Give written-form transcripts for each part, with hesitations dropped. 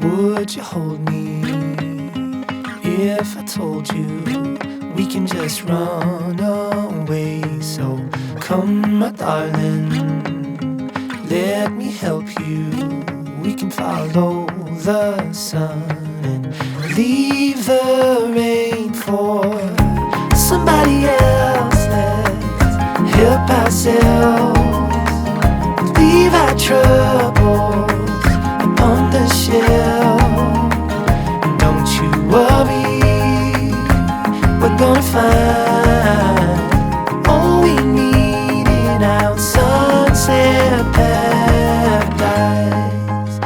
Would you hold me if I told you we can just run away? So come, my darling, let me help you. We can follow the sun and leave the rain for somebody else. Let's help ourselves, leave our troubles upon the shelf. Don't you worry, we're gonna find all we need in our sunset paradise.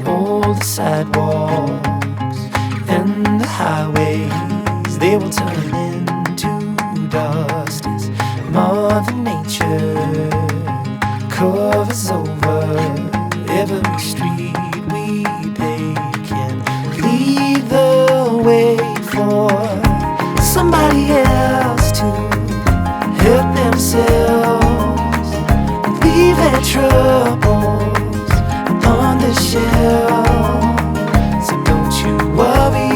All the sidewalks and the highways, they will turn into dust as Mother Nature covers over every street we take and lead the way for somebody else to help themselves, leave their troubles upon the shelf. So don't you worry,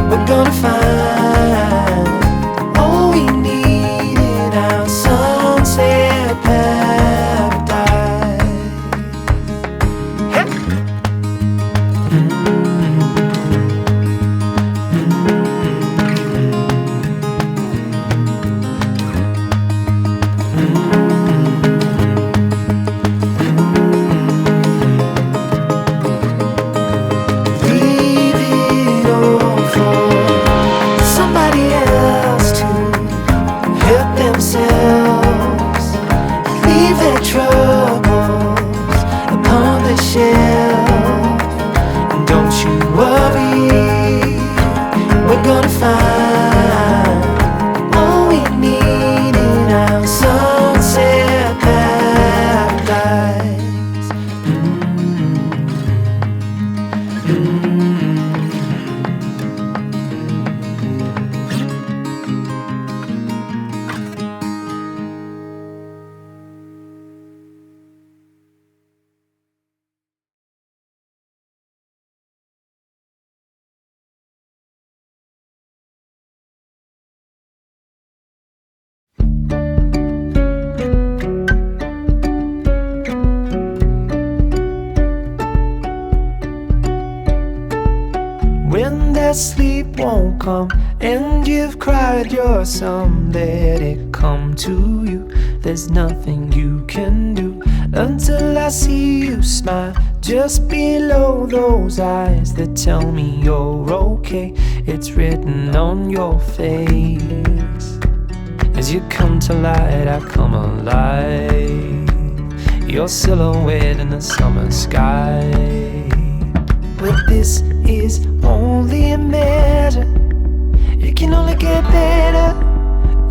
we're gonna find all we need in our sunset paradise. Leave it all for somebody else to help themselves, leave their troubles upon the shelf. And don't you worry, we're gonna find all we need in our sunset paradise. When that sleep won't come and you've cried your sum, let it come to you. There's nothing you can do until I see you smile just below those eyes that tell me you're okay. It's written on your face. As you come to light, I come alive, your silhouette in the summer sky. But this is only a measure. It can only get better.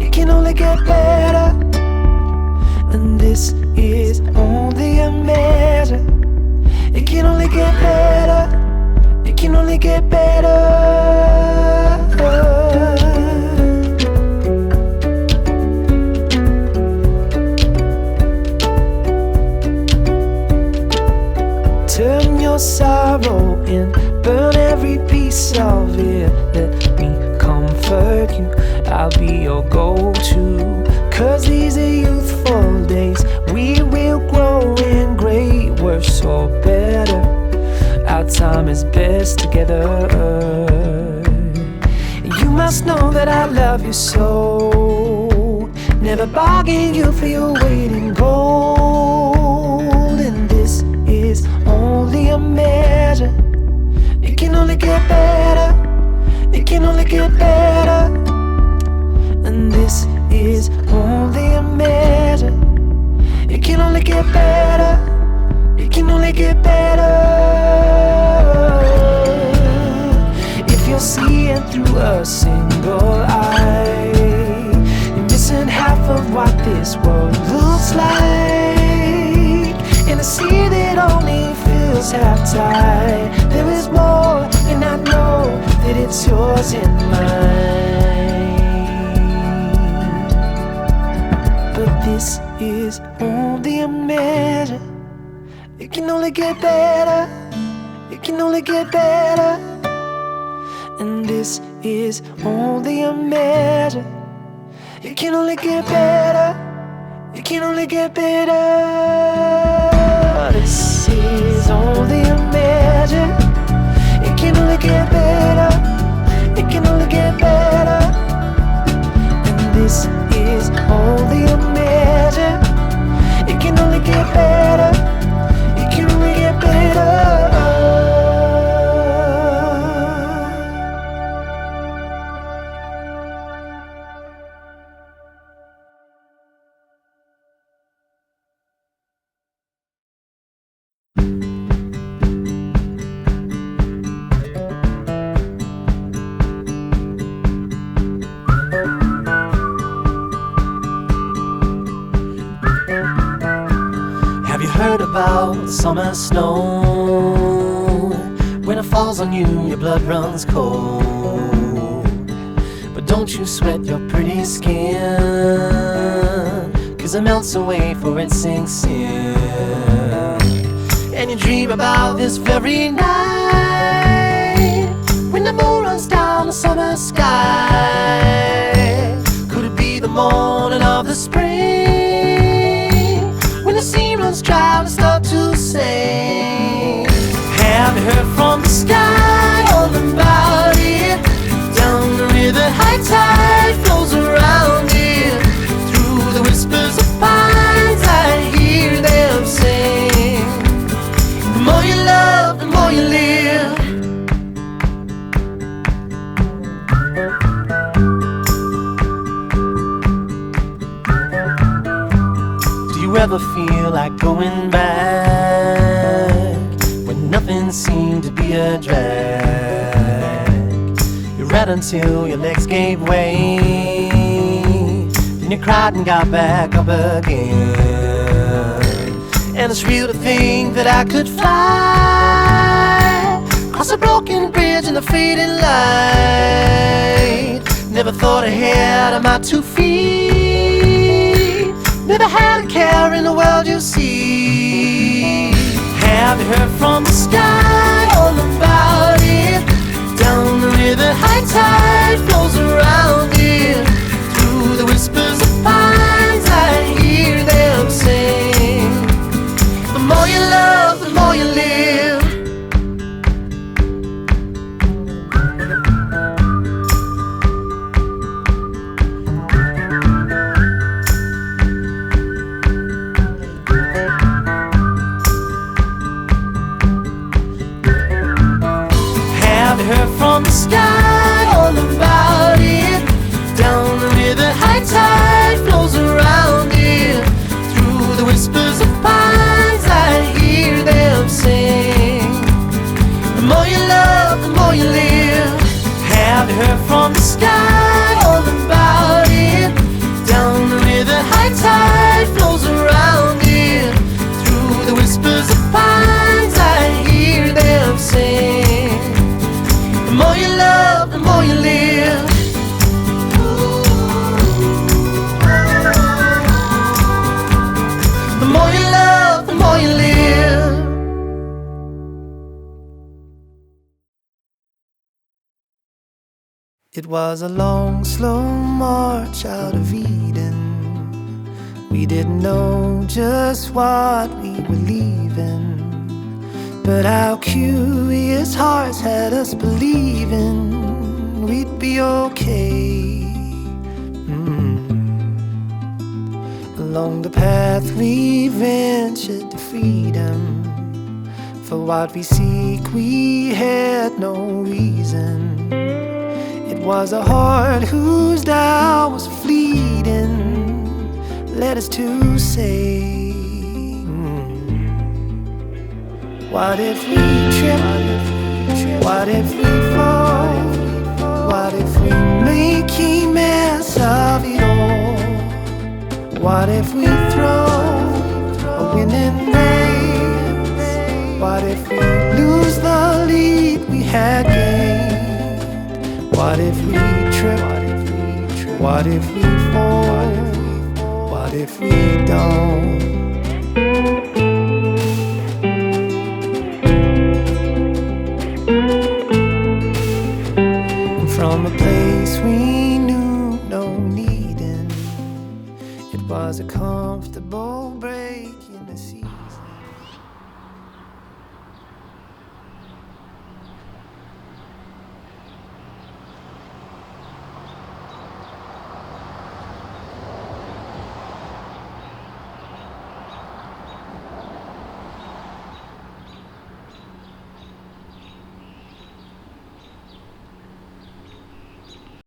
It can only get better. And this is only a measure. It can only get better. It can only get better. Turn your sorrow in, burn every piece of it. Let me comfort you, I'll be your go-to. 'Cause these are youthful days, we will grow in great, worse or better. Our time is best together. You must know that I love you so, never bargain you for your weight in gold. And this is only a measure. It can only get better. It can only get better. And this is only a measure. It can only get better. It can only get better. If you're seeing through a single eye, you're missing half of what this world looks like. In a sea that only feels half tide, there is more, and I know that it's yours and mine. only get better. It can only get better. And this is only a measure. It can only get better. It can only get better. This is only a measure. It can only get better. It can only get better. And this is only a measure. It can only get better. It can only get better. Heard about summer snow. When it falls on you, your blood runs cold. But don't you sweat your pretty skin, 'cause it melts away for it sinks in. And you dream about this very night, when the moon runs down the summer sky. Could it be the morning of the spring, when the sea runs dry and start to sing? Have you heard from the sky all about it? Down the river, high tide flows around it. Through the whispers of pines, I hear them sing. The more you love, the more you live. You ever feel like going back when nothing seemed to be a drag? You read until your legs gave way, then you cried and got back up again. And it's real to think that I could fly across a broken bridge in the fading light. Never thought ahead of my 2 feet. Never had a care in the world you see. Have you heard from the sky all about it? Down the river, high tide flows around it. Through the whispers of pines, I hear them sing. The more you love, the more you live. Heard from the sky all about it. Down the river, high tide flows around it. Through the whispers of pines, I hear them sing. The more you love, the more you live. Have you heard from the sky all about it? Down the river, high tide flows around it. Through the whispers of pines, I hear them sing. The more you love, the more you live. The more you love, the more you live. It was a long, slow march out of Eden. We didn't know just what we were leaving, but our curious hearts had us believing we'd be okay. Along the path we ventured to freedom. For what we seek we had no reason. It was a heart whose doubt was fleeting, led us to say, what if we trip? What if we fall? What if we make a mess of it all? What if we throw a winning race? What if we lose the lead we had gained? What if we trip? What if we fall? What if we don't? And from a place we knew no needing, it was a comfortable